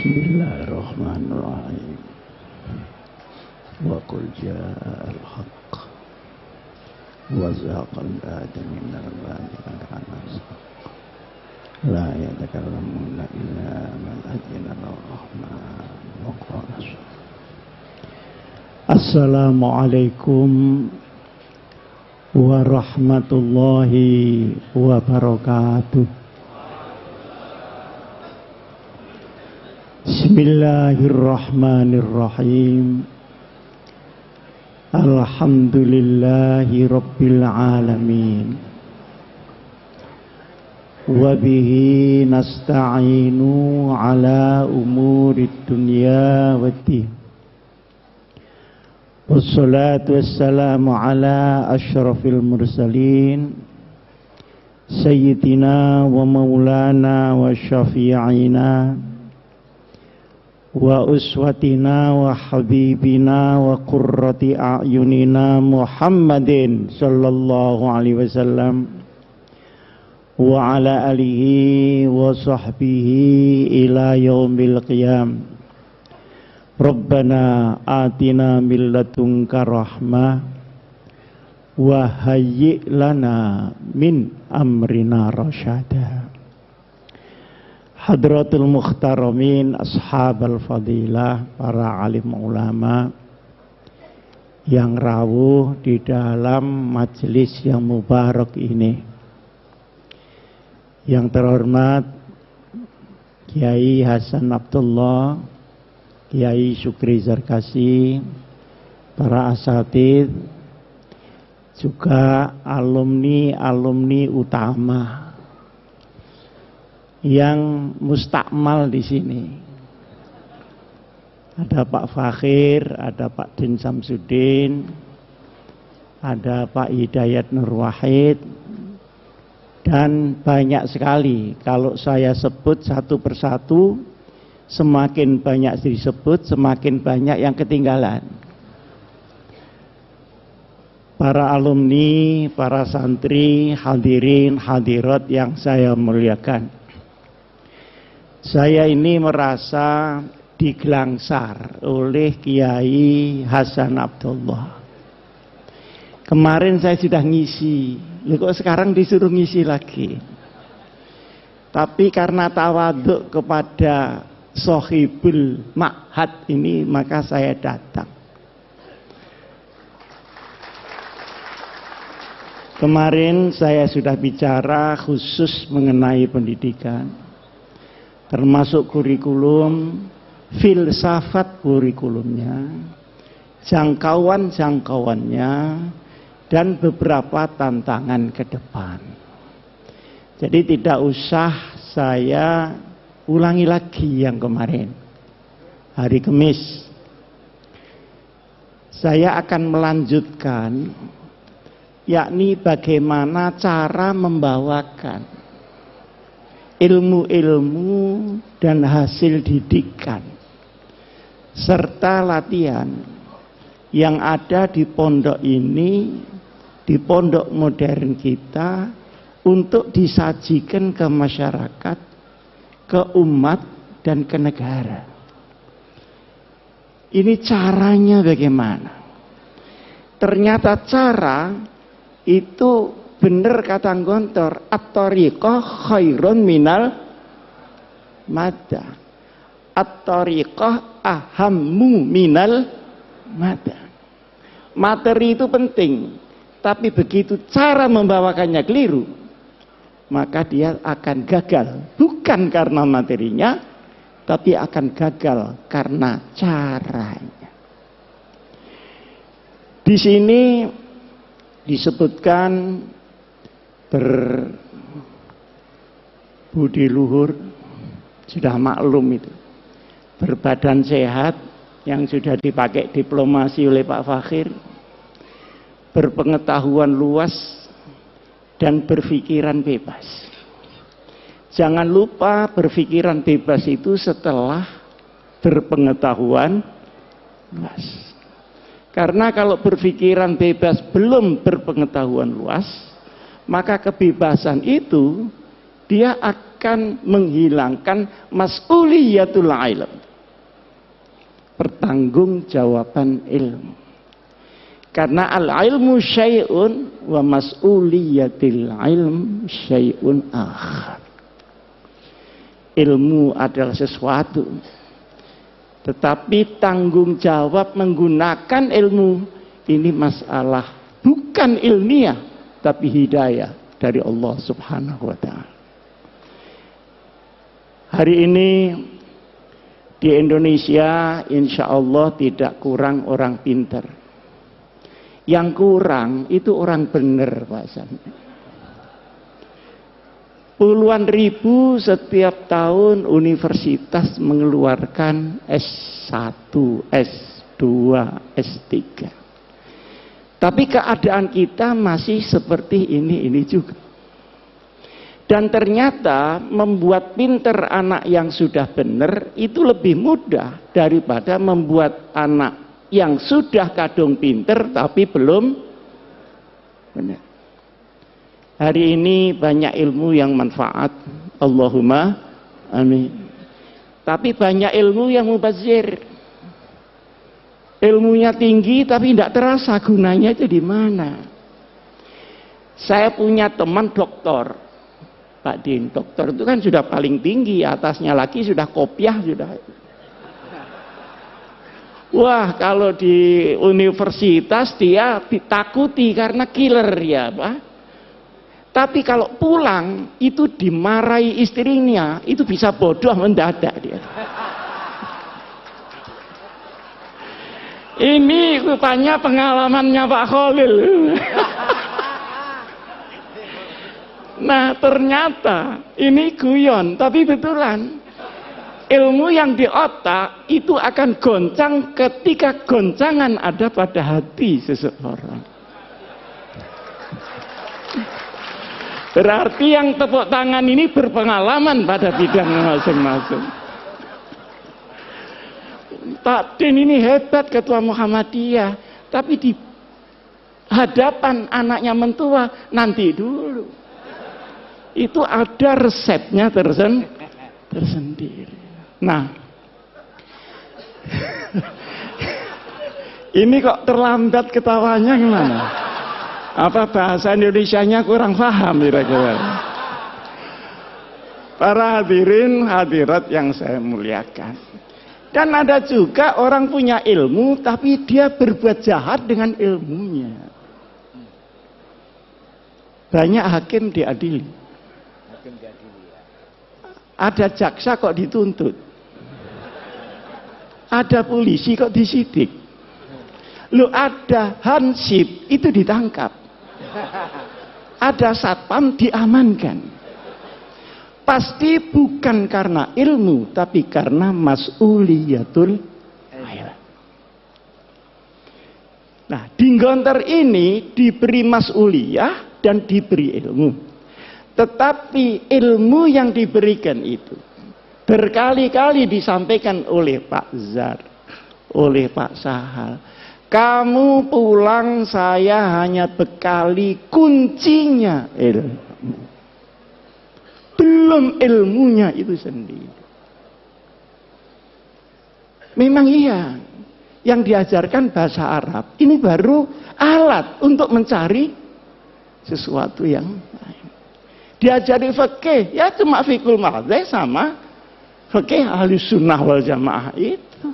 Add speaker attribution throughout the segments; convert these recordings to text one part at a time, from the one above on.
Speaker 1: Bismillahirrahmanirrahim. Wa qul ja'al haqq wa zaqal batil minal batil kana la yatakallamuna illa man adina ar-rahman wa qala. Assalamualaikum warahmatullahi wabarakatuh. Bismillahirrahmanirrahim. Alhamdulillahi rabbil alamin. Wa bihi nasta'inu ala umurid dunya waddin. Wassalatu wassalamu ala asyrafil mursalin Sayyidina wa maulana wa syafi'ina wa uswatina wa habibina wa qurrati a'yunina Muhammadin sallallahu alaihi wasallam wa ala alihi wa sahbihi ila yaumil qiyam. Rabbana atina min ladunka rahmah wa hayyi' lana min amrina rasyada. Hadratul Mukhtaramin, Ashabal Fadilah, para alim ulama yang rawuh di dalam majelis yang mubarak ini. Yang terhormat Kiai Hasan Abdullah, Kiai Syukri Zarkasi, para asatidz, juga alumni utama yang mustakmal di sini. Ada Pak Fakhir, ada Pak Din Samsudin, ada Pak Hidayat Nur Wahid, dan banyak sekali. Kalau saya sebut satu persatu, semakin banyak disebut, semakin banyak yang ketinggalan. Para alumni, para santri, hadirin, hadirat yang saya muliakan. Saya ini merasa digelangsar oleh Kiai Hasan Abdullah. Kemarin saya sudah ngisi, kok sekarang disuruh ngisi lagi. Tapi karena tawaduk kepada Sohibul Ma'had ini, maka saya datang. Kemarin saya sudah bicara khusus mengenai pendidikan, termasuk kurikulum, filsafat kurikulumnya, jangkauan-jangkauannya, dan beberapa tantangan ke depan. Jadi tidak usah saya ulangi lagi yang kemarin. Hari Kamis saya akan melanjutkan, yakni bagaimana cara membawakan ilmu-ilmu dan hasil didikan serta latihan yang ada di pondok ini, di pondok modern kita, untuk disajikan ke masyarakat, ke umat, dan ke negara. Ini caranya bagaimana? Ternyata cara itu bener kata Gontor, at-tariqah khairun minal mada. At-tariqah ahammu minal mada. Materi itu penting, tapi begitu cara membawakannya keliru, maka dia akan gagal. Bukan karena materinya, tapi akan gagal karena caranya. Di sini disebutkan berbudi luhur, sudah maklum itu, berbadan sehat yang sudah dipakai diplomasi oleh Pak Fakhir, berpengetahuan luas, dan berpikiran bebas. Jangan lupa berpikiran bebas itu setelah berpengetahuan luas. Karena kalau berpikiran bebas belum berpengetahuan luas, maka kebebasan itu dia akan akan menghilangkan mas'uliyatul ilm, pertanggungjawaban ilmu. Karena al-ilmu syai'un wa mas'uliyatil ilm syai'un akhar. Ilmu adalah sesuatu, tetapi tanggung jawab menggunakan ilmu ini masalah bukan ilmiah, tapi hidayah dari Allah Subhanahu wa ta'ala. Hari ini di Indonesia insya Allah tidak kurang orang pintar. Yang kurang itu orang benar, Pak Hasan. Puluhan ribu setiap tahun universitas mengeluarkan S1, S2, S3. Tapi keadaan kita masih seperti ini juga. Dan ternyata membuat pinter anak yang sudah benar itu lebih mudah daripada membuat anak yang sudah kadung pinter tapi belum benar. Hari ini banyak ilmu yang manfaat, Allahumma amin. Tapi banyak ilmu yang mubazir. Ilmunya tinggi tapi tidak terasa gunanya itu di mana. Saya punya teman doktor, Pak Din. Dokter itu kan sudah paling tinggi, atasnya lagi sudah kopiah sudah. Wah, kalau di universitas dia ditakuti karena killer ya, Pak. Tapi kalau pulang itu dimarahi istrinya, itu bisa bodoh mendadak dia. Ini rupanya pengalamannya Pak Khalil. Nah, ternyata ini guyon, tapi betulan. Ilmu yang di otak itu akan goncang ketika goncangan ada pada hati seseorang. Berarti yang tepuk tangan ini berpengalaman pada bidangnya masing-masing. Pak Din ini hebat ketua Muhammadiyah, tapi di hadapan anaknya mentua nanti dulu. Itu ada resepnya tersendiri. Nah, ini kok terlambat ketawanya gimana? Apa bahasa Indonesianya kurang paham kira-kira? Para hadirin hadirat yang saya muliakan. Dan ada juga orang punya ilmu tapi dia berbuat jahat dengan ilmunya. Banyak hakim diadili. Ada jaksa kok dituntut. Ada polisi kok disidik. Lu ada hansip itu ditangkap. Ada satpam diamankan. Pasti bukan karena ilmu, tapi karena mas'uliyatul ilm. Nah, di Gontor ini diberi mas'uliyah dan diberi ilmu. Tetapi ilmu yang diberikan itu berkali-kali disampaikan oleh Pak Zar, oleh Pak Sahal. Kamu pulang saya hanya bekali kuncinya ilmu. Belum ilmunya itu sendiri. Memang iya, yang diajarkan bahasa Arab ini baru alat untuk mencari sesuatu yang lain. Diajari fikih, ya cuma fikul madheh sama fikih ahli sunnah wal jamaah itu.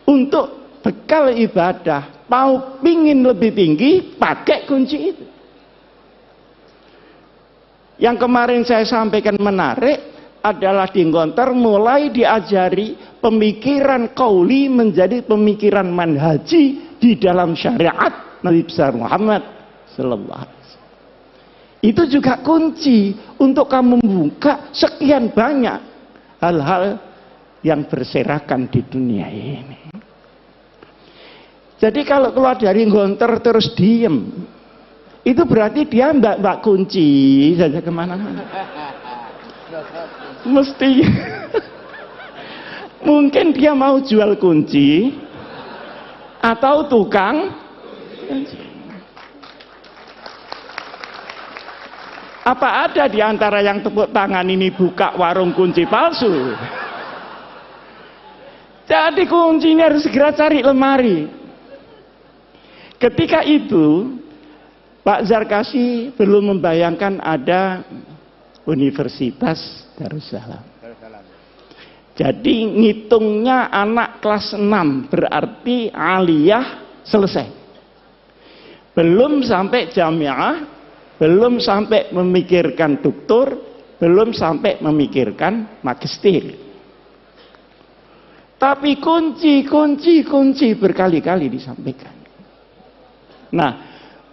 Speaker 1: Untuk bekal ibadah, mau pingin lebih tinggi, pakai kunci itu. Yang kemarin saya sampaikan menarik adalah di Gontor mulai diajari pemikiran qauli menjadi pemikiran manhaji di dalam syariat Nabi besar Muhammad sallallahu alaihi wasallam. Itu juga kunci untuk kamu membuka sekian banyak hal-hal yang berserakan di dunia ini. Jadi kalau keluar dari Gontor terus diem, itu berarti dia mbak kunci saja kemana-mana. Mesti mungkin dia mau jual kunci atau tukang kunci. Apa ada di antara yang tepuk tangan ini buka warung kunci palsu? Jadi kuncinya harus segera cari lemari. Ketika itu Pak Zarkasi belum membayangkan ada Universitas Darussalam. Jadi ngitungnya anak kelas 6 berarti aliyah selesai. Belum sampai jamiah, belum sampai memikirkan doktor, belum sampai memikirkan magister. Tapi kunci berkali-kali disampaikan. Nah,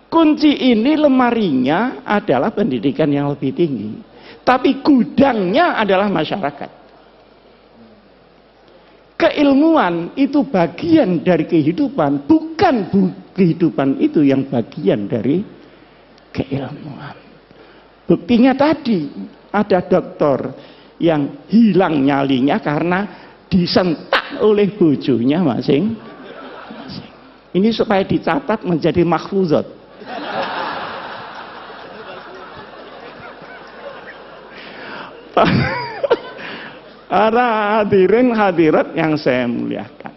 Speaker 1: kunci ini lemarinya adalah pendidikan yang lebih tinggi. Tapi gudangnya adalah masyarakat. Keilmuan itu bagian dari kehidupan, bukan kehidupan itu yang bagian dari keilmuan. Buktinya tadi ada dokter yang hilang nyalinya karena disentak oleh bojonya masing-masing. Ini supaya dicatat menjadi mahfuzat. Para hadirin hadirat yang saya muliakan,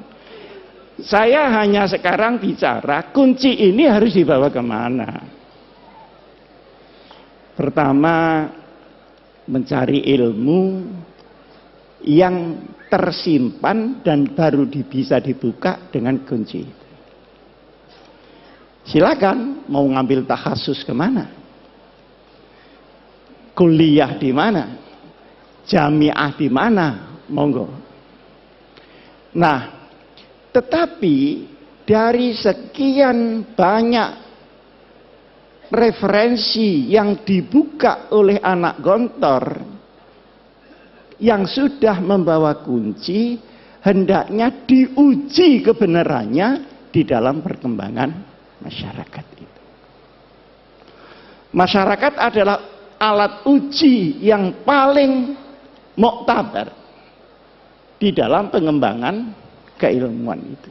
Speaker 1: saya hanya sekarang bicara kunci ini harus dibawa kemana. Pertama, mencari ilmu yang tersimpan dan baru bisa dibuka dengan kunci. Silakan mau ngambil takhasus kemana, kuliah di mana, jamiah di mana, monggo. Nah, tetapi dari sekian banyak referensi yang dibuka oleh anak gontor yang sudah membawa kunci, hendaknya diuji kebenarannya di dalam perkembangan masyarakat itu. Masyarakat adalah alat uji yang paling muktabar di dalam pengembangan keilmuan itu.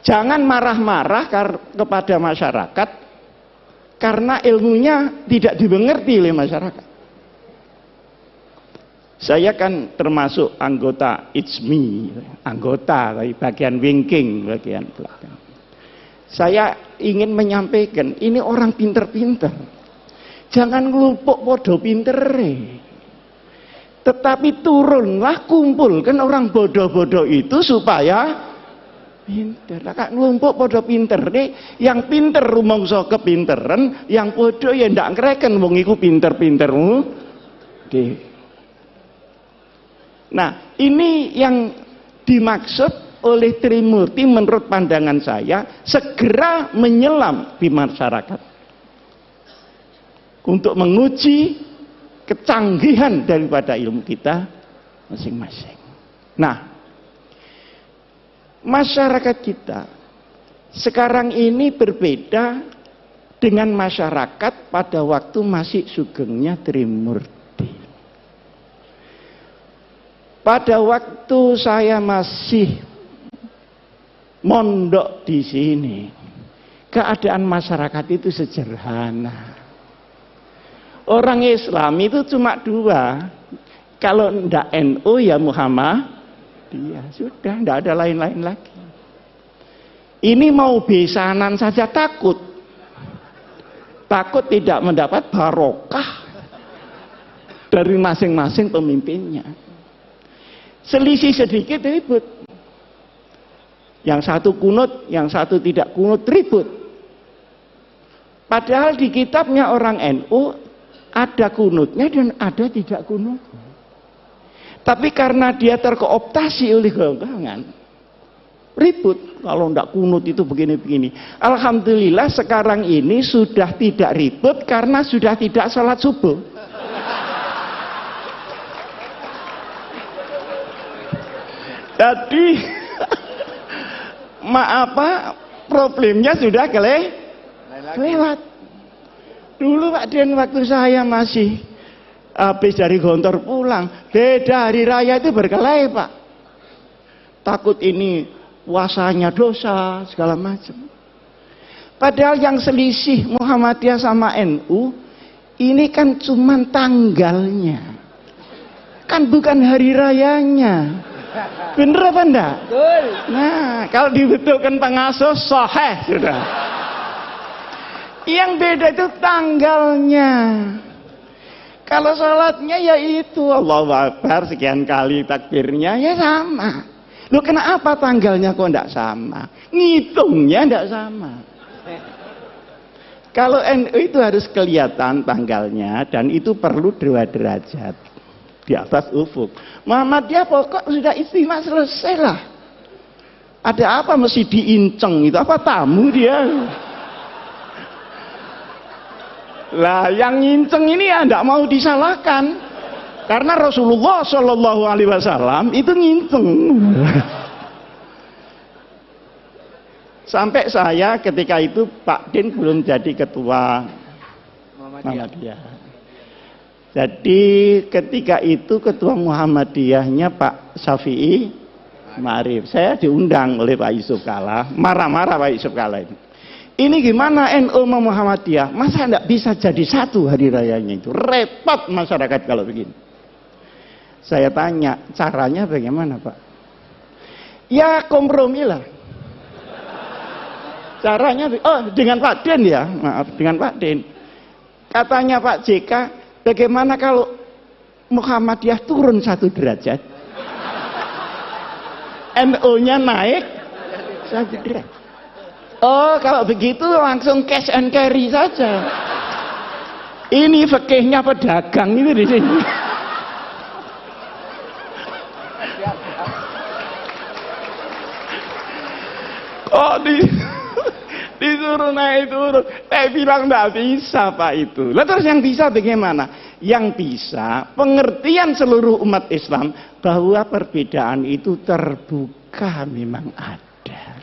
Speaker 1: Jangan marah-marah kepada masyarakat karena ilmunya tidak dimengerti oleh masyarakat. Saya kan termasuk anggota IJMI, anggota bagian wingking, bagian belakang. Saya ingin menyampaikan, ini orang pinter-pinter. Jangan ngelupuk podo pintere. Tetapi turunlah, kumpulkan orang bodoh-bodoh itu supaya pinter. Kak ngelumpuk podo pinter nih, yang pinter rumangsa kepinteran, yang bodoh ya ndak ngreken wong iku pinter-pintermu. Nah, ini yang dimaksud oleh Trimurti menurut pandangan saya, segera menyelam di masyarakat untuk menguji kecanggihan daripada ilmu kita masing-masing. Nah, masyarakat kita sekarang ini berbeda dengan masyarakat pada waktu masih sugengnya Trimurti. Pada waktu saya masih mondok di sini, keadaan masyarakat itu sederhana. Orang Islam itu cuma dua, kalau ndak NU ya Muhammadiyah, sudah ndak ada lain-lain lagi. Ini mau besanan saja takut tidak mendapat barokah dari masing-masing pemimpinnya. Selisih sedikit ribut. Yang satu kunut, yang satu tidak kunut, ribut. Padahal di kitabnya orang NU ada kunutnya dan ada tidak kunutnya. Tapi karena dia terkooptasi oleh golongan, ribut. Kalau tidak kunut itu begini-begini. Alhamdulillah sekarang ini sudah tidak ribut karena sudah tidak sholat subuh. Jadi problemnya sudah kelewat. Dulu Pak Dian waktu saya masih habis dari Gontor pulang, beda hari raya itu berkelahi Pak. Takut ini puasanya dosa segala macam. Padahal yang selisih Muhammadiyah sama NU Ini kan cuman tanggalnya, kan bukan hari rayanya. Bener apa enggak?
Speaker 2: Betul.
Speaker 1: Nah, kalau dibetulkan pengasuh sahih sudah. Yang beda itu tanggalnya. Kalau sholatnya ya itu Allahu Akbar sekian kali takbirnya ya sama. Loh kenapa tanggalnya kok enggak sama? Ngitungnya enggak sama. Kalau NU itu harus kelihatan tanggalnya dan itu perlu 2 derajat di atas ufuk. Muhammadiyah pokok sudah istimewa selesai lah. Ada apa mesti diinceng itu? Apa tamu dia? Lah yang nginceng ini ya enggak mau disalahkan. Karena Rasulullah Shallallahu Alaihi Wasallam itu nginceng. Sampai saya ketika itu Pak Din belum jadi ketua Muhammadiyah. Jadi ketika itu ketua Muhammadiyahnya Pak Syafi'i Ma'arif. Saya diundang oleh Pak Yusuf Kalla. Marah-marah Pak Yusuf Kalla ini. Ini gimana NU sama Muhammadiyah? Masa enggak bisa jadi satu hari rayanya itu? Repot masyarakat kalau begini. Saya tanya, caranya bagaimana Pak? Ya kompromi lah. Caranya, dengan Pak Den ya, maaf, dengan Pak Den. Katanya Pak JK, bagaimana kalau Muhammadiyah turun 1 derajat? NU-nya naik 1 derajat. Oh, kalau begitu langsung cash and carry saja. Ini fikihnya pedagang itu di sini. Kok disuruh naik turun? Saya bilang enggak bisa Pak itu. Lalu terus yang bisa bagaimana? Yang bisa pengertian seluruh umat Islam bahwa perbedaan itu terbuka memang ada.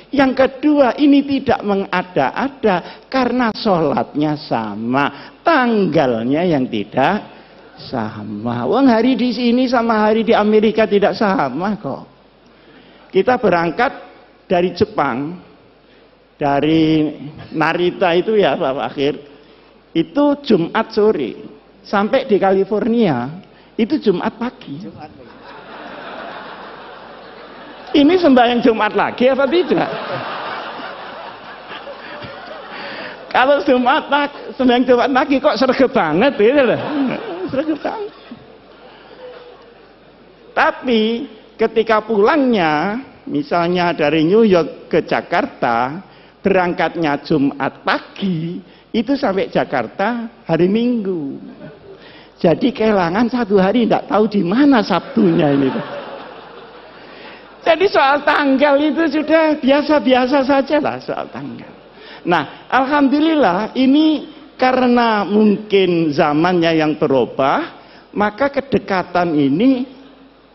Speaker 1: Yang kedua, ini tidak mengada-ada karena sholatnya sama, tanggalnya yang tidak sama. Wong hari di sini sama hari di Amerika tidak sama kok. Kita berangkat dari Jepang, dari Narita itu ya Pak Akhir, itu Jumat sore, sampai di California itu Jumat pagi. Ini sembahyang Jumat lagi apa tidak? Kalau sembahyang Jumat lagi kok sregep banget gitu loh. Sregep banget. Tapi ketika pulangnya, misalnya dari New York ke Jakarta, berangkatnya Jumat pagi, itu sampai Jakarta hari Minggu. Jadi kehilangan 1 hari, tidak tahu di mana Sabtunya ini. Jadi soal tanggal itu sudah biasa-biasa saja lah soal tanggal. Nah, alhamdulillah ini karena mungkin zamannya yang berubah, maka kedekatan ini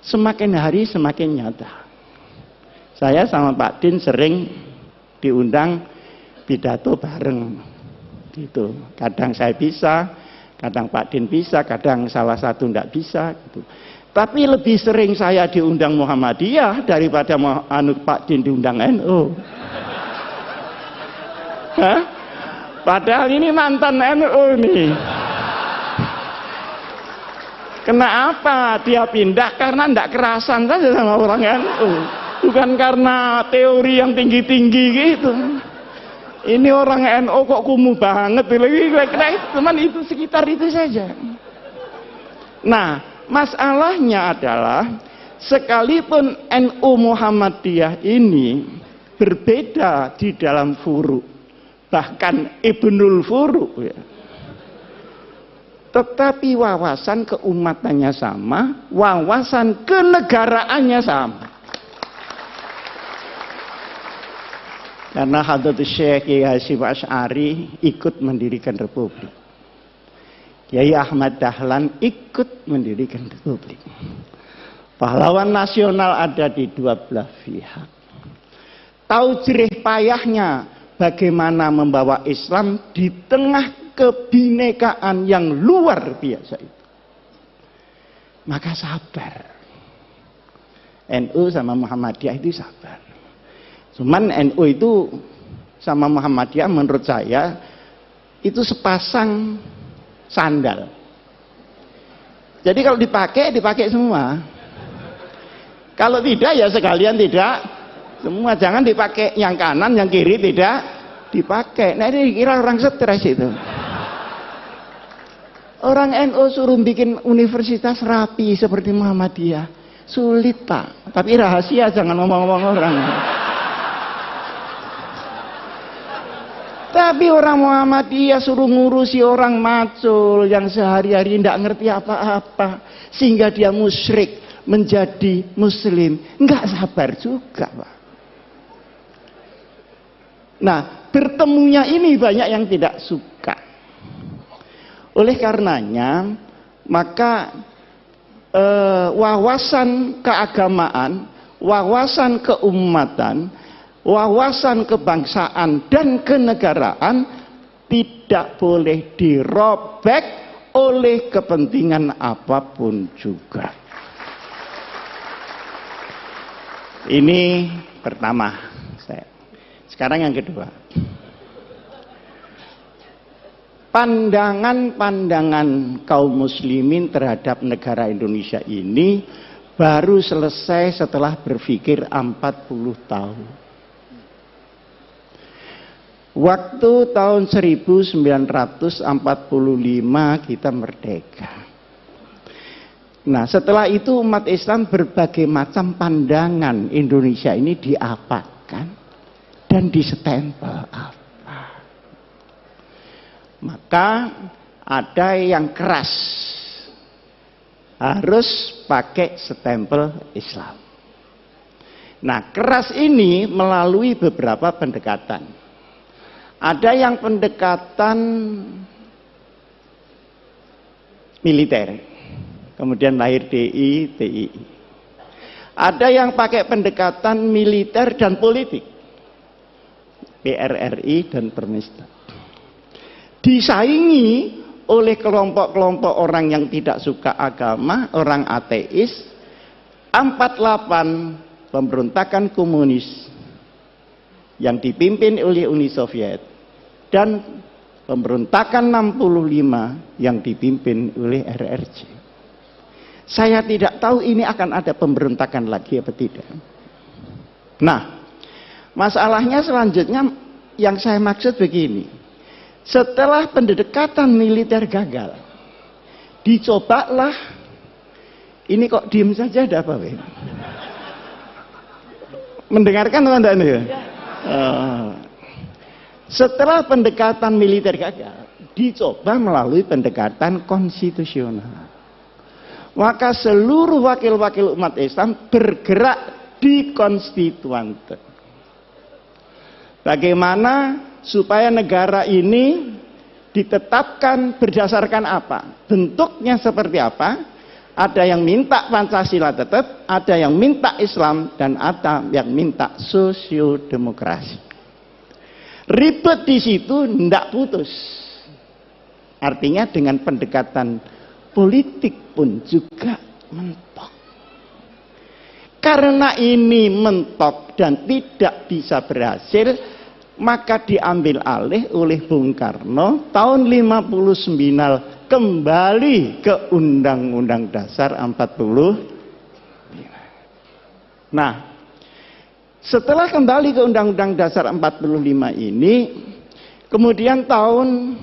Speaker 1: semakin hari semakin nyata. Saya sama Pak Din sering diundang pidato bareng gitu. Kadang saya bisa, kadang Pak Din bisa, kadang salah satu enggak bisa gitu. Tapi lebih sering saya diundang Muhammadiyah daripada Pak Din diundang NU. Hah? Padahal ini mantan NU nih. Kenapa dia pindah? Karena enggak kerasan saja sama orang NU. Bukan karena teori yang tinggi-tinggi gitu. Ini orang NU kok kumuh banget. Kira-kira cuman itu sekitar itu saja. Nah, masalahnya adalah sekalipun NU Muhammadiyah ini berbeda di dalam furu, bahkan Ibnul Furu ya. Tetapi wawasan keumatannya sama, wawasan kenegaraannya sama. Karena Hadratus Syekh Kiai Hasyim Asy'ari ikut mendirikan republik. Kiai Ahmad Dahlan ikut mendirikan republik. Pahlawan nasional ada di 2 belah pihak. Tahu jerih payahnya bagaimana membawa Islam di tengah kebinekaan yang luar biasa itu. Maka sabar. NU sama Muhammadiyah itu sabar. Cuman NU itu sama Muhammadiyah menurut saya itu sepasang sandal. Jadi kalau dipakai semua. Kalau tidak ya sekalian tidak semua. Jangan dipakai yang kanan, yang kiri tidak dipakai. Nah ini dikira orang stres itu. Orang NU suruh bikin universitas rapi seperti Muhammadiyah. Sulit Pak. Tapi rahasia, jangan ngomong-ngomong orang. Tapi orang Muhammadiyah suruh ngurusi orang macul yang sehari-hari tidak ngerti apa-apa. Sehingga dia musyrik menjadi muslim. Enggak sabar juga Pak. Nah, bertemunya ini banyak yang tidak suka. Oleh karenanya, maka wawasan keagamaan, wawasan keumatan, wawasan kebangsaan dan kenegaraan tidak boleh dirobek oleh kepentingan apapun juga. Ini pertama. Sekarang yang kedua. Pandangan-pandangan kaum muslimin terhadap negara Indonesia ini baru selesai setelah berpikir 40 tahun. Waktu tahun 1945 kita merdeka. Nah, setelah itu umat Islam berbagai macam pandangan Indonesia ini diapakan dan disestempel apa. Maka ada yang keras, harus pakai stempel Islam. Nah, keras ini melalui beberapa pendekatan. Ada yang pendekatan militer, kemudian lahir DI, TII. Ada yang pakai pendekatan militer dan politik, PRRI dan Permesta. Disaingi oleh kelompok-kelompok orang yang tidak suka agama, orang ateis, 48 pemberontakan komunis yang dipimpin oleh Uni Soviet dan pemberontakan 65 yang dipimpin oleh RRC. Saya tidak tahu ini akan ada pemberontakan lagi apa tidak. Nah, masalahnya selanjutnya yang saya maksud begini. Setelah pendekatan militer gagal, dicobalah, ini kok diem saja ada apa? Mendengarkan teman-teman ya? Setelah pendekatan militer gagal, dicoba melalui pendekatan konstitusional. Maka seluruh wakil-wakil umat Islam bergerak di konstituante. Bagaimana supaya negara ini ditetapkan berdasarkan apa? Bentuknya seperti apa? Ada yang minta Pancasila tetap, ada yang minta Islam, dan ada yang minta sosiodemokrasi. Ribet di situ, tidak putus. Artinya dengan pendekatan politik pun juga mentok. Karena ini mentok dan tidak bisa berhasil, maka diambil alih oleh Bung Karno tahun 59 kembali ke Undang-Undang Dasar 45. Nah, setelah kembali ke Undang-Undang Dasar 45 ini, kemudian tahun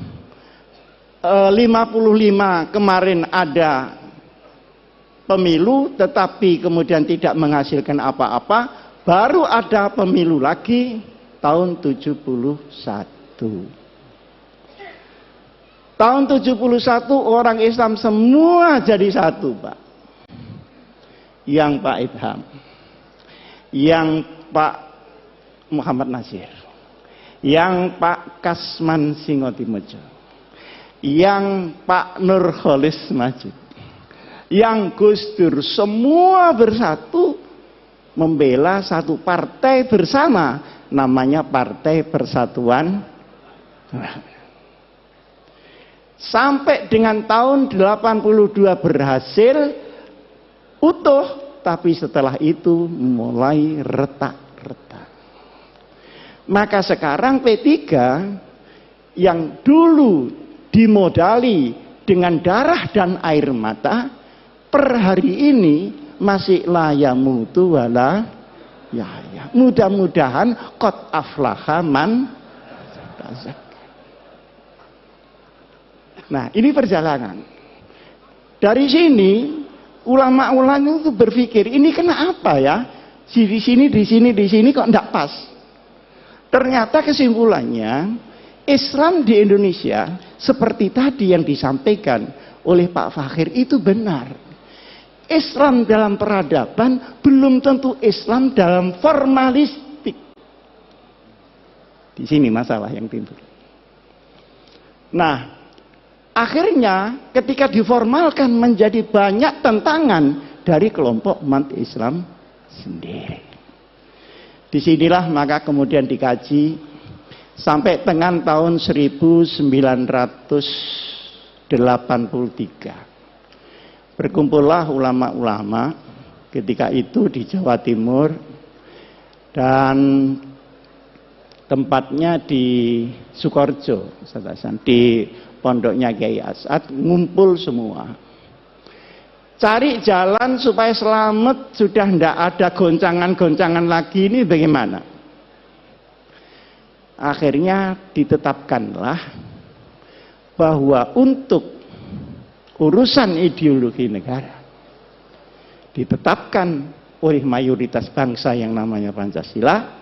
Speaker 1: 55 kemarin ada pemilu, tetapi kemudian tidak menghasilkan apa-apa, baru ada pemilu lagi tahun 71. Tahun 71 orang Islam semua jadi satu, Pak. Yang Pak Idham, yang Pak Muhammad Nasir, yang Pak Kasman Singotimojo, yang Pak Nurholis Majid, yang Gus Dur, semua bersatu membela satu partai bersama, namanya Partai Persatuan. Sampai dengan tahun 82 berhasil utuh, tapi setelah itu mulai retak-retak. Maka sekarang P3 yang dulu dimodali dengan darah dan air mata, per hari ini masih la yamutu wala yahya. Mudah-mudahan qad aflaha man tazakka. Nah, ini perjalanan. Dari sini ulama-ulama itu berpikir, ini kenapa ya? Di sini kok enggak pas. Ternyata kesimpulannya, Islam di Indonesia seperti tadi yang disampaikan oleh Pak Fakhir itu benar. Islam dalam peradaban belum tentu Islam dalam formalistik. Di sini masalah yang timbul. Nah, akhirnya ketika diformalkan menjadi banyak tentangan dari kelompok umat Islam sendiri. Disinilah maka kemudian dikaji sampai dengan tahun 1983. Berkumpullah ulama-ulama ketika itu di Jawa Timur dan tempatnya di Sukoharjo, di pondoknya Kiai As'ad, ngumpul semua. Cari jalan supaya selamat, sudah tidak ada goncangan-goncangan lagi, ini bagaimana? Akhirnya ditetapkanlah bahwa untuk urusan ideologi negara ditetapkan oleh mayoritas bangsa yang namanya Pancasila,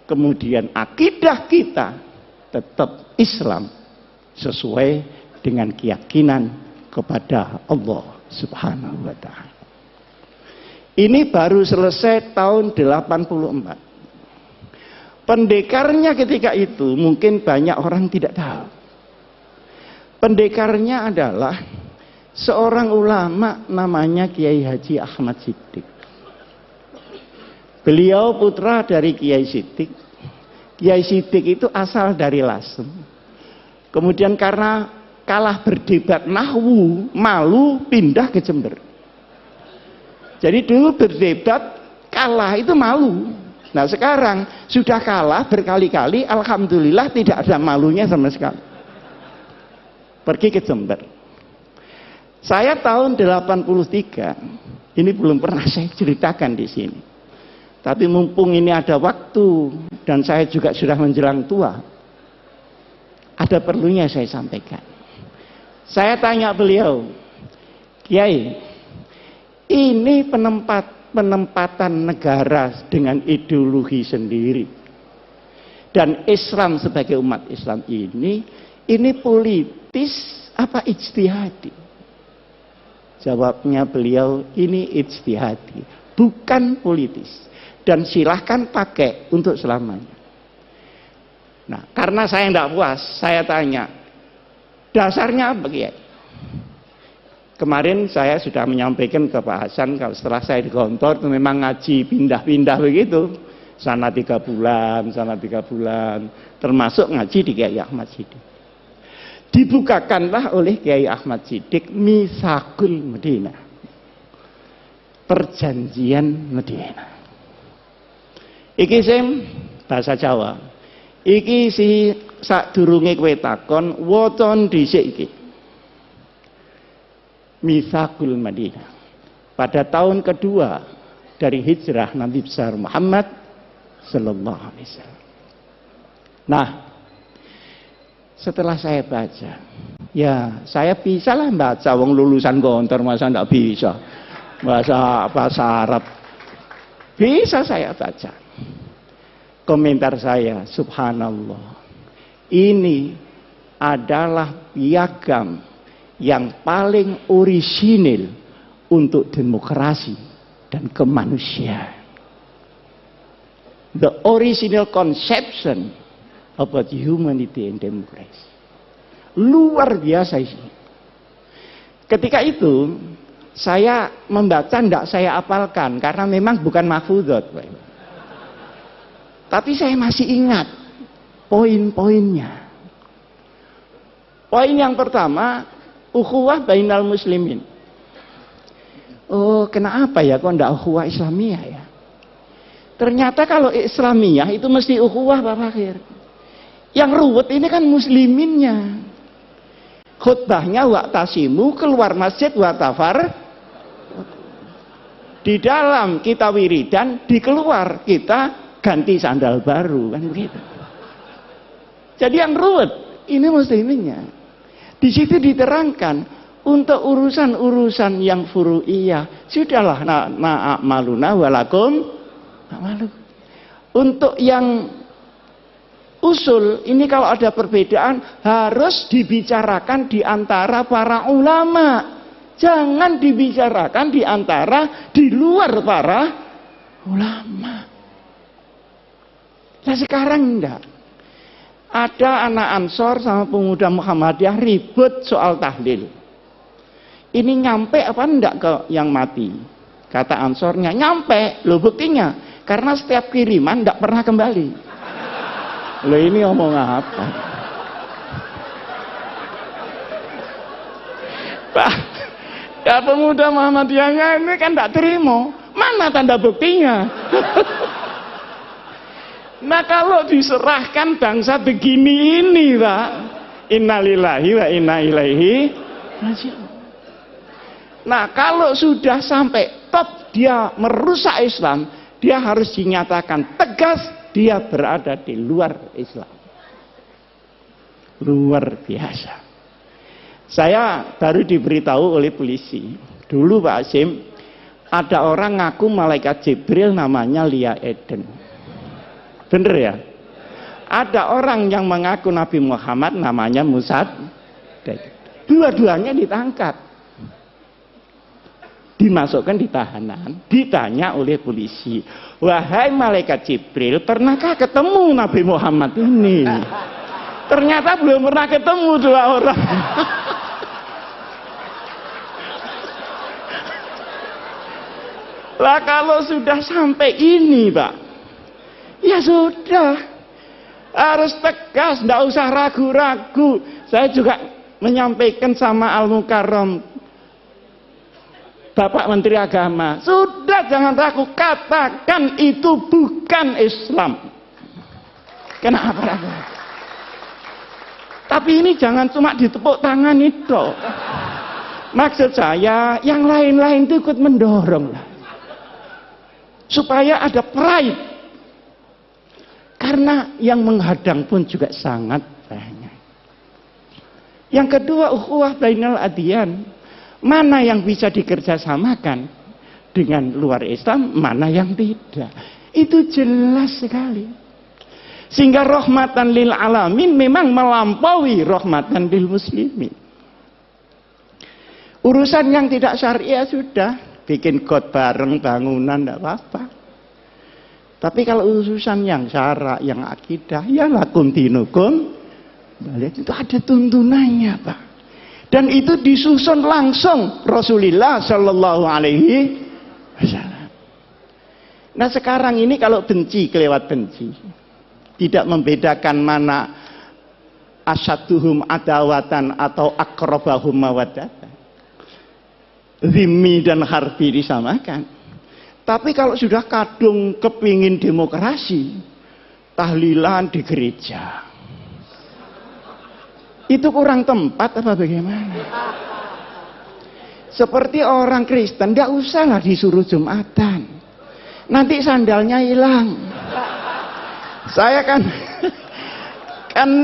Speaker 1: kemudian akidah kita tetap Islam sesuai dengan keyakinan kepada Allah Subhanahu wa ta'ala. Ini baru selesai tahun 84. Pendekarnya ketika itu mungkin banyak orang tidak tahu. Pendekarnya adalah seorang ulama namanya Kiai Haji Ahmad Siddiq. Beliau putra dari Kiai Siddiq. Kiai Siddiq itu asal dari Lasem. Kemudian karena kalah berdebat nahwu, malu pindah ke Jember. Jadi dulu berdebat kalah itu malu. Nah sekarang sudah kalah berkali-kali, alhamdulillah tidak ada malunya sama sekali. Pergi ke Jember. Saya tahun 83, ini belum pernah saya ceritakan di sini. Tapi mumpung ini ada waktu dan saya juga sudah menjelang tua, ada perlunya saya sampaikan. Saya tanya beliau, Kiai, ini penempatan negara dengan ideologi sendiri dan Islam sebagai umat Islam ini politis apa ijtihadi? Jawabnya beliau, ini ijtihadi, bukan politis, dan silahkan pakai untuk selamanya. Nah, karena saya tidak puas, saya tanya, dasarnya apa Kiai? Kemarin saya sudah menyampaikan ke Pak Hasan, kalau setelah saya di kantor itu memang ngaji pindah-pindah begitu. Sana 3 bulan, sana 3 bulan. Termasuk ngaji di Kiai Ahmad Siddiq. Dibukakanlah oleh Kiai Ahmad Siddiq Mitsaqul Madinah. Perjanjian Madinah. Iki sing bahasa Jawa. Iki si sadurunge kowe takon wocon dhisik iki. Mitsaqul Madinah. Pada tahun kedua dari hijrah Nabi besar Muhammad sallallahu alaihi wasallam. Nah, setelah saya baca, ya saya bisalah baca, wong lulusan kantor masa enggak bisa bahasa Arab. Bisa saya baca. Komentar saya, subhanallah. Ini adalah piagam yang paling orisinil untuk demokrasi dan kemanusiaan. The original conception about humanity and democracy. Luar biasa ini. Ketika itu saya membaca, tidak saya apalkan karena memang bukan mahfudot. Tapi saya masih ingat poin-poinnya. Poin yang pertama, ukhuwah bainal muslimin. Oh, kenapa ya kok tidak ukhuwah Islamiyah ya? Ternyata kalau Islamiyah itu mesti ukhuwah Pak Fakhir. Yang ruwet ini kan musliminnya. Khutbahnya wa'tasimu, keluar masjid watafar. Di dalam kita wiridan, di keluar kita ganti sandal baru, kan begitu. Jadi yang ruwet ini musliminnya. Di situ diterangkan untuk urusan-urusan yang furu'iyah sudahlah ma'amaluna walakum amalu. Untuk yang usul ini kalau ada perbedaan harus dibicarakan di antara para ulama. Jangan dibicarakan di antara di luar para ulama. Nah sekarang enggak. Ada anak Ansor sama pemuda Muhammadiyah ribut soal tahlil. Ini nyampe apa enggak ke yang mati? Kata Ansornya, nyampe. Loh buktinya, karena setiap kiriman enggak pernah kembali. Loh ini ngomong apa? Pak, ya pemuda Muhammadiyahnya ini kan enggak terima. Mana tanda buktinya? Nah kalau diserahkan bangsa begini ini Pak, innalillahi wa inna ilaihi raji'un. Nah kalau sudah sampai top dia merusak Islam, dia harus dinyatakan tegas dia berada di luar Islam. Luar biasa. Saya baru diberitahu oleh polisi. Dulu Pak Hasim, ada orang ngaku malaikat Jibril namanya Lia Eden. Bener ya? Ada orang yang mengaku Nabi Muhammad namanya Musad. Dua-duanya ditangkap. Dimasukkan di tahanan. Ditanya oleh polisi. Wahai malaikat Jibril, pernahkah ketemu Nabi Muhammad ini? Ternyata belum pernah ketemu dua orang. Lah kalau sudah sampai ini Pak, ya sudah, harus tegas, tidak usah ragu-ragu. Saya juga menyampaikan sama Al-Mukarram, Bapak Menteri Agama, sudah jangan ragu, katakan itu bukan Islam. Kenapa ragu? Tapi ini jangan cuma ditepuk tangan itu. Maksud saya, yang lain-lain itu ikut mendorong lah. Supaya ada pride. Karena yang menghadang pun juga sangat banyak. Yang kedua, ukhuwah bainal adyan. Mana yang bisa dikerjasamakan dengan luar Islam, mana yang tidak. Itu jelas sekali. Sehingga rahmatan lil alamin memang melampaui rahmatan lil muslimin. Urusan yang tidak syariah sudah. Bikin got bareng bangunan, tidak apa-apa. Tapi kalau urusan yang syara, yang akidah, ya lakum dinukum, itu ada tuntunannya Pak. Dan itu disusun langsung Rasulullah Shallallahu Alaihi Wasallam. Nah sekarang ini kalau benci kelewat benci, tidak membedakan mana asyaduhum adawatan atau akrobahum mawaddatan, zimmi dan harbi disamakan. Tapi kalau sudah kadung kepingin demokrasi, tahlilan di gereja, itu kurang tempat apa bagaimana? Seperti orang Kristen, tidak usahlah disuruh Jumatan, nanti sandalnya hilang. Saya kan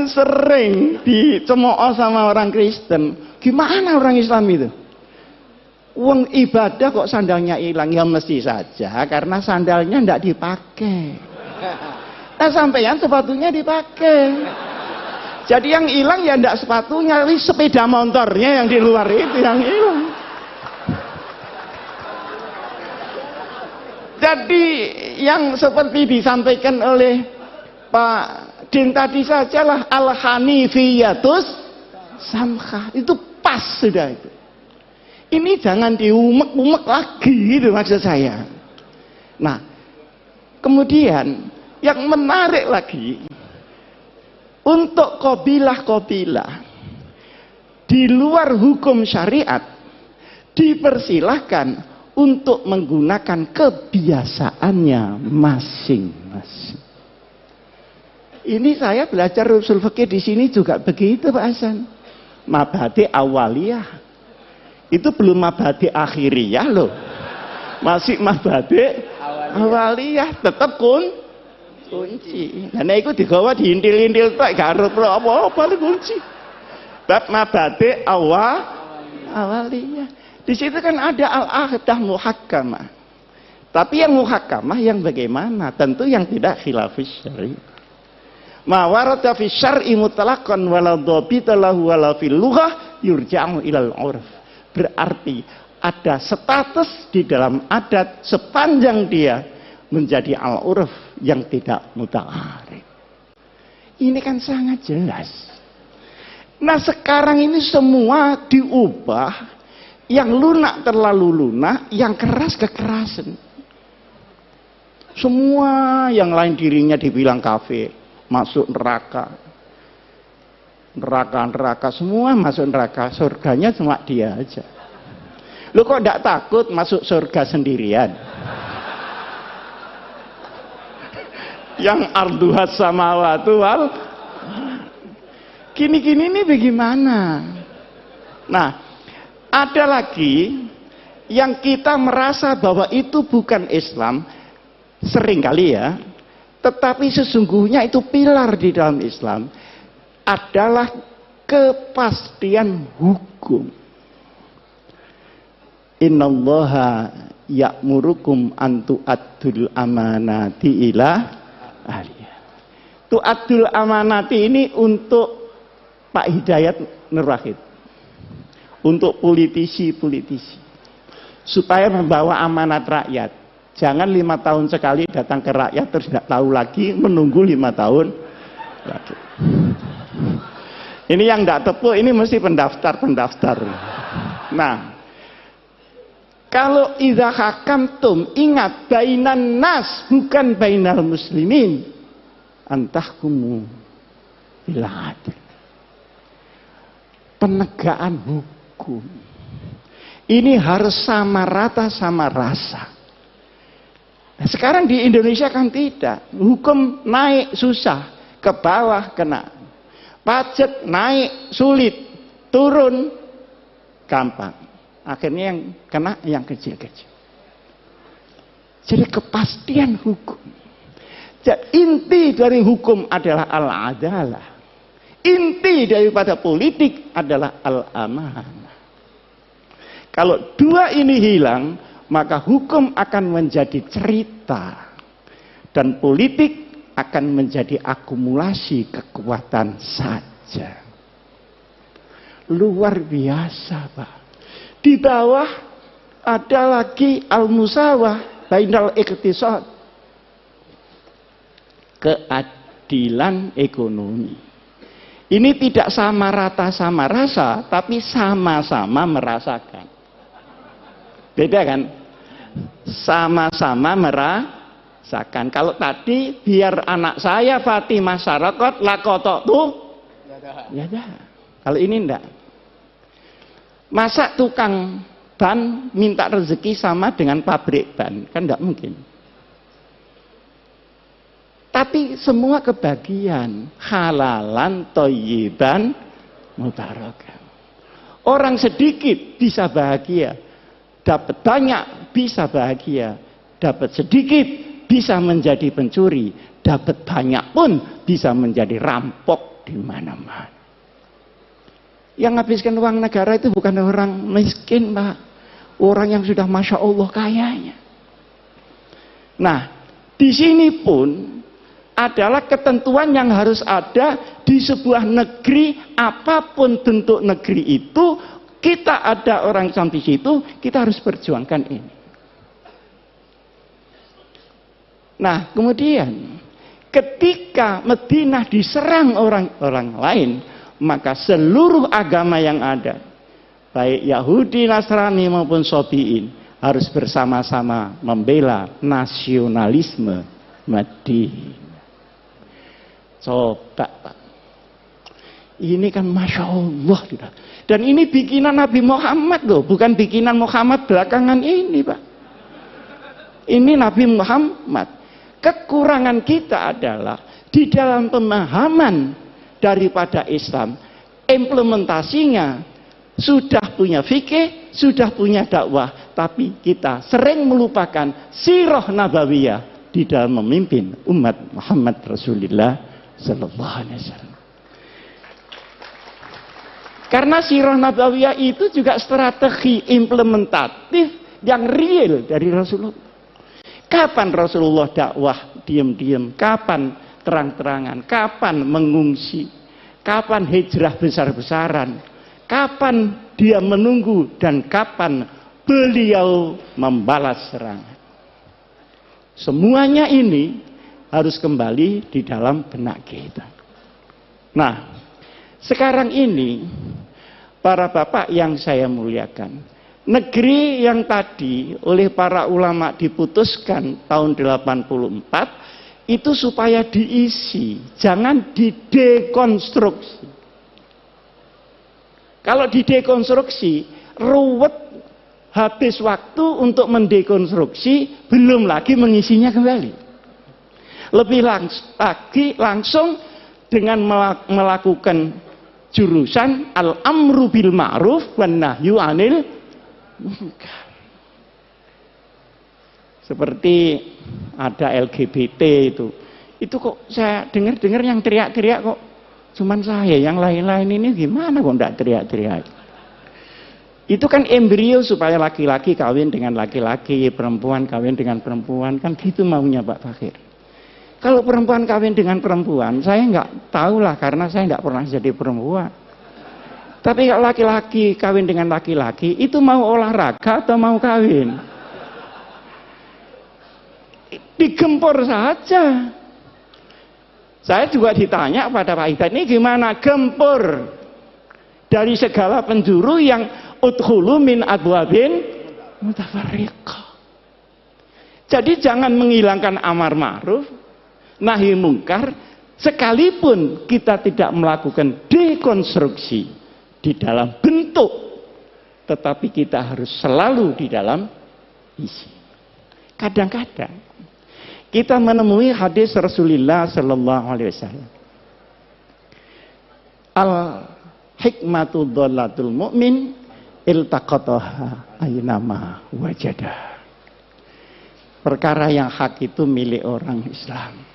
Speaker 1: sering dicemooh sama orang Kristen. Gimana orang Islam itu? Uang ibadah kok sandalnya hilang? Ya mesti saja karena sandalnya tidak dipakai. Nah sampeyan sepatunya dipakai. Jadi yang hilang ya tidak sepatunya, tapi sepeda motornya yang di luar itu yang hilang. Jadi yang seperti disampaikan oleh Pak Din tadi sajalah al-hanifiyatus samkhah, itu pas sudah itu. Ini jangan diumek-umek lagi gitu maksud saya. Nah, kemudian yang menarik lagi, untuk qabilah-qabilah di luar hukum syariat dipersilahkan untuk menggunakan kebiasaannya masing-masing. Ini saya belajar usul fikih di sini juga begitu Pak Hasan. mabadi awaliyah. Itu belum mabadi akhiriyah loh. Masih mabadi awaliyah, tetap kunci. Nah itu digawa diintil-intil tak garut apa-apa kunci. Bab mabadi awaliyah. Di situ kan ada al-ahdah muhakkamah. Tapi yang muhakkamah yang bagaimana? Tentu yang tidak khilafis syar'i. Ma warada fi syar'i mutlaqan wala dhabita lahu wala fil lughah yurja'u ilal 'urf. Berarti ada status di dalam adat sepanjang dia menjadi al-'urf yang tidak muta'arif. Ini kan sangat jelas. Nah sekarang ini semua diubah, yang lunak terlalu lunak, yang keras kekerasan. Semua yang lain dirinya dibilang kafir, masuk neraka. Neraka semua masuk neraka, surganya cuma dia aja. Lu kok tidak takut masuk surga sendirian? Yang arduhat samawati wal gini-gini ini bagaimana? Nah, ada lagi yang kita merasa bahwa itu bukan Islam, sering kali ya, tetapi sesungguhnya itu pilar di dalam Islam, adalah kepastian hukum. Innallaha ya'murukum an tu'addul amanati ila ahliha. Tu'addul amanati ini untuk Pak Hidayat Nur Wahid, untuk politisi-politisi, supaya membawa amanat rakyat. Jangan 5 tahun sekali datang ke rakyat terus tidak tahu lagi, menunggu 5 tahun lagi. Ini yang tidak tepu, ini mesti pendaftar. Nah, kalau idza hakamtum, ingat bainan nas bukan bainal muslimin, antahkumu bil adl. Penegakan hukum ini harus sama rata sama rasa. Nah, sekarang di Indonesia kan tidak, hukum naik susah, ke bawah kena, pajak naik sulit, turun gampang, akhirnya yang kena yang kecil-kecil. Jadi kepastian hukum. Jadi inti dari hukum adalah al-adalah. Inti daripada politik adalah al-amanah. Kalau dua ini hilang, maka hukum akan menjadi cerita dan politik akan menjadi akumulasi kekuatan saja. Luar biasa, Pak. Di bawah ada lagi al-musawah bainal iqtisad, keadilan ekonomi. Ini tidak sama rata sama rasa, tapi sama-sama merasakan. Beda kan? Sama-sama merasakan. Kalau tadi biar anak saya Fatimah Syarakat lakotok tuh, ya dah. Kalau ini enggak. Masa tukang ban minta rezeki sama dengan pabrik ban? Kan enggak mungkin. Tapi semua kebagian, halalan, thayyiban, mubarakan. Orang sedikit bisa bahagia, dapat banyak bisa bahagia, dapat sedikit bisa menjadi pencuri, dapat banyak pun bisa menjadi rampok di mana-mana. Yang habiskan uang negara itu bukan orang miskin, Pak. Orang yang sudah Masya Allah kayanya. Nah, di sini pun adalah ketentuan yang harus ada di sebuah negeri, apapun bentuk negeri itu, kita ada orang Islam di situ, kita harus perjuangkan ini. Nah, kemudian ketika Madinah diserang orang-orang lain, maka seluruh agama yang ada, baik Yahudi, Nasrani maupun Sabi'in, harus bersama-sama membela nasionalisme Madinah. Coba, Pak. Ini kan Masya Allah. Dan ini bikinan Nabi Muhammad loh, bukan bikinan Muhammad belakangan ini, Pak. Ini Nabi Muhammad. Kekurangan kita adalah di dalam pemahaman daripada Islam, implementasinya sudah punya fikih, sudah punya dakwah, tapi kita sering melupakan sirah nabawiyah di dalam memimpin umat Muhammad Rasulullah sallallahu alaihi wasallam. Karena sirah nabawiyah itu juga strategi implementatif yang real dari Rasulullah. Kapan Rasulullah dakwah diam-diam, kapan terang-terangan, kapan mengungsi, kapan hijrah besar-besaran, kapan dia menunggu, dan kapan beliau membalas serangan. Semuanya ini harus kembali di dalam benak kita. Nah, sekarang ini para bapak yang saya muliakan, negeri yang tadi oleh para ulama diputuskan tahun 84 itu supaya diisi, jangan didekonstruksi. Kalau didekonstruksi, ruwet, habis waktu untuk mendekonstruksi, belum lagi mengisinya kembali. Lebih langsung dengan melakukan jurusan al-amru bil ma'ruf wan nahyu 'anil munkar. Seperti ada LGBT itu kok saya dengar yang teriak-teriak kok cuman saya, yang lain-lain ini gimana kok enggak teriak-teriak. Itu kan embrio supaya laki-laki kawin dengan laki-laki, perempuan kawin dengan perempuan, kan gitu maunya Pak Fakir. Kalau perempuan kawin dengan perempuan, saya nggak tahu lah karena saya nggak pernah jadi perempuan. Tapi kalau laki-laki kawin dengan laki-laki, itu mau olahraga atau mau kawin? Digempur saja. Saya juga ditanya pada Pak Hidayat, ini gimana gempur dari segala penjuru yang udkhulu min abwabin mutafarriqah. Jadi jangan menghilangkan amar ma'ruf, nahi mungkar, sekalipun kita tidak melakukan dekonstruksi di dalam bentuk, tetapi kita harus selalu di dalam isi. Kadang-kadang kita menemui hadis Rasulullah sallallahu alaihi wasallam, al hikmatu dhallatul mu'min iltaqataha aynama wajadah. Perkara yang hak itu milik orang Islam.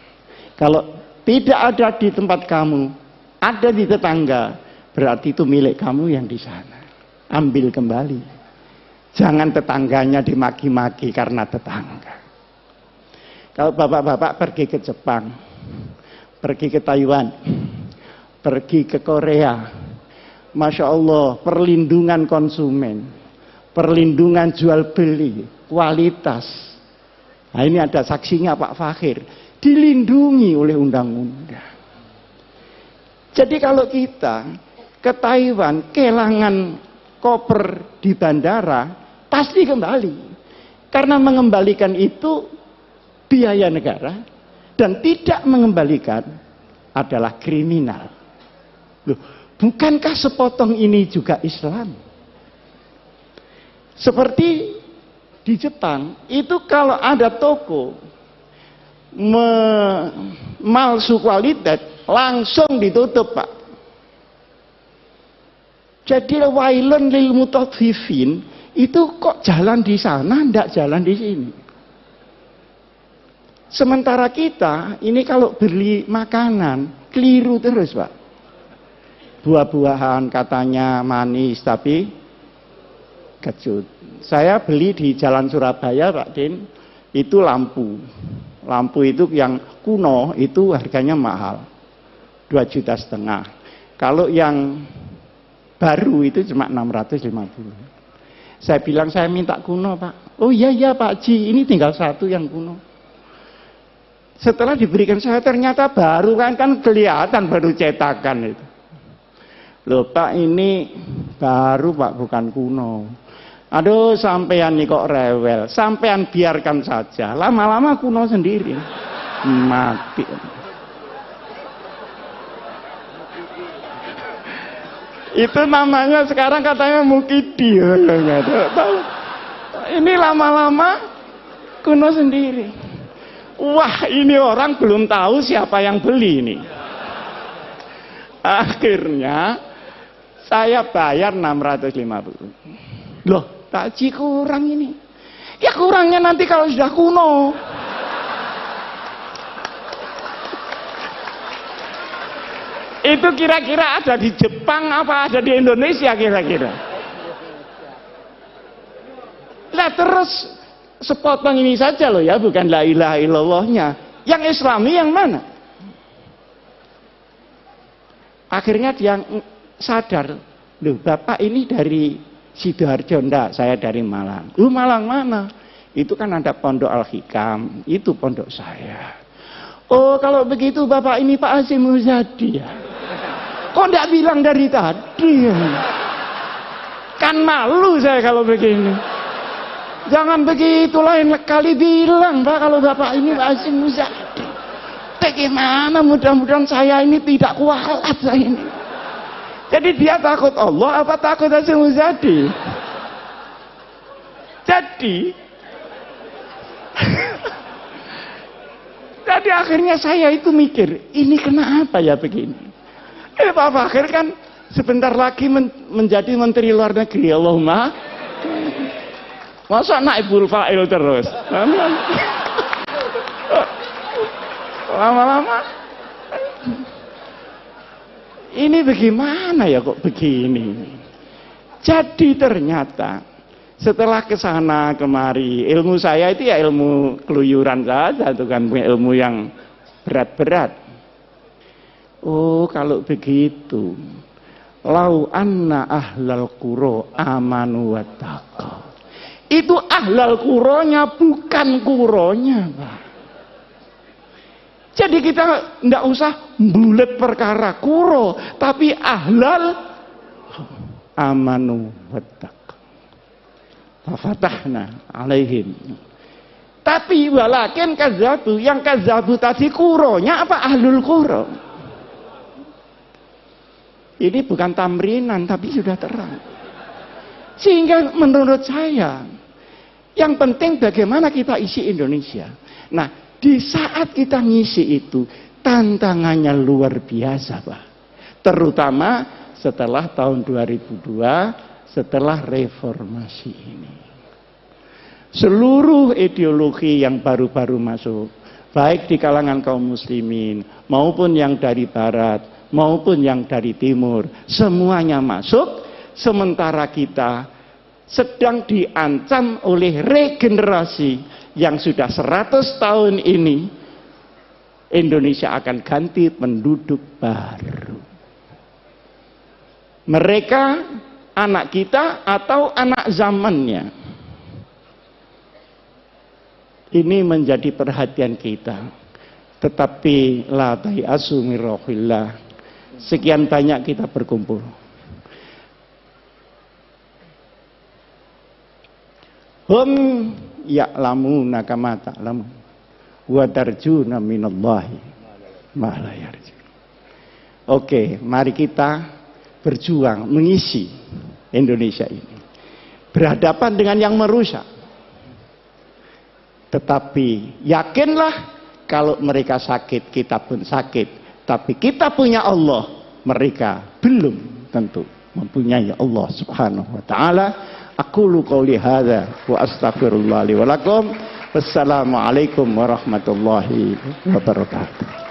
Speaker 1: Kalau tidak ada di tempat kamu, ada di tetangga, berarti itu milik kamu yang di sana. Ambil kembali. Jangan tetangganya dimaki-maki karena tetangga. Kalau bapak-bapak pergi ke Jepang, pergi ke Taiwan, pergi ke Korea, Masya Allah, perlindungan konsumen, perlindungan jual beli, kualitas. Nah ini ada saksinya Pak Fakhir, dilindungi oleh undang-undang. Jadi kalau kita ke Taiwan, kehilangan koper di bandara, pasti kembali. Karena mengembalikan itu biaya negara, dan tidak mengembalikan adalah kriminal. Loh, bukankah sepotong ini juga Islam? Seperti di Jepang, itu kalau ada toko malsu kualitas, langsung ditutup Pak. Jadi wailun lil mutaffifin, itu kok jalan di sana, ndak jalan di sini. Sementara kita, ini kalau beli makanan, keliru terus Pak. Buah-buahan katanya manis, tapi kecut. Saya beli di Jalan Surabaya Pak Din, itu lampu. Lampu itu yang kuno, itu harganya mahal. 2,5 juta. Kalau yang baru itu cuma 650. Saya bilang saya minta kuno Pak. Oh iya Pak Ji, ini tinggal satu yang kuno. Setelah diberikan saya ternyata baru kan kelihatan baru cetakan itu. Loh Pak, ini baru Pak, bukan kuno. Aduh sampean nih kok rewel. Sampean biarkan saja. Lama-lama kuno sendiri. Mati. Itu namanya sekarang katanya mukidi. Ini lama-lama kuno sendiri. Wah, ini orang belum tahu siapa yang beli ini. Akhirnya Saya bayar 650. Loh, takji kurang ini. Ya kurangnya nanti kalau sudah kuno. Itu kira-kira ada di Jepang apa ada di Indonesia kira-kira? Lah terus sepotong ini saja loh ya, bukan la ilaha illallahnya. Yang Islami yang mana? Akhirnya dia sadar, loh Bapak ini dari Sidoarjo, enggak, saya dari Malang. Lu Malang mana? Itu kan ada Pondok Al-Hikam, itu pondok saya. Oh kalau begitu Bapak ini Pak Hasyim Muzadi ya? Kok enggak bilang dari tadi ya? Kan malu saya kalau begini. Jangan begitu, lain kali bilang Pak kalau Bapak ini Pak Hasyim Muzadi. Bagaimana mudah-mudahan saya ini tidak kualat saya ini. Jadi dia takut Allah apa takut Hasyim Muzadi? Jadi akhirnya saya itu mikir, ini kenapa ya begini? Pak Fakir kan sebentar lagi menjadi Menteri Luar Negeri, Allahumma. Masa naibul fa'il terus? Lama-lama ini bagaimana ya kok begini? Jadi ternyata setelah kesana kemari, ilmu saya itu ya ilmu keluyuran saja, itu kan ilmu yang berat-berat. Oh kalau begitu, lau anna ahlal qura amanu wattaqau. Itu ahlal quronya bukan kuronya, Pak. Jadi kita tidak usah bulet perkara kuro, tapi ahlal amanu wattaqau. Fafatahna alaihim. Tapi walakin kazabu, yang kazabu tadi kuronya apa ahlul kuro? Ini bukan tamrinan tapi sudah terang. Sehingga menurut saya yang penting bagaimana kita isi Indonesia. Nah, di saat kita ngisi itu tantangannya luar biasa, Pak. Terutama setelah tahun 2002, setelah reformasi ini. Seluruh ideologi yang baru-baru masuk, baik di kalangan kaum muslimin maupun yang dari barat maupun yang dari timur, semuanya masuk, sementara kita sedang diancam oleh regenerasi yang sudah 100 tahun ini. Indonesia akan ganti penduduk baru. Mereka anak kita atau anak zamannya. Ini menjadi perhatian kita. Tetapi la tayasu min rauhillah. Sekian banyak kita berkumpul. Hum ya'lamuna kama ta'lamun wa tarjuna minallahi ma la yarjun. Oke, mari kita berjuang mengisi Indonesia ini. Berhadapan dengan yang merusak. Tetapi yakinlah kalau mereka sakit, kita pun sakit. Tapi kita punya Allah, mereka belum tentu mempunyai Allah Subhanahu wa taala. Aqulu qouli hadza wa astaghfirullah li wa lakum. Wassalamualaikum warahmatullahi wabarakatuh.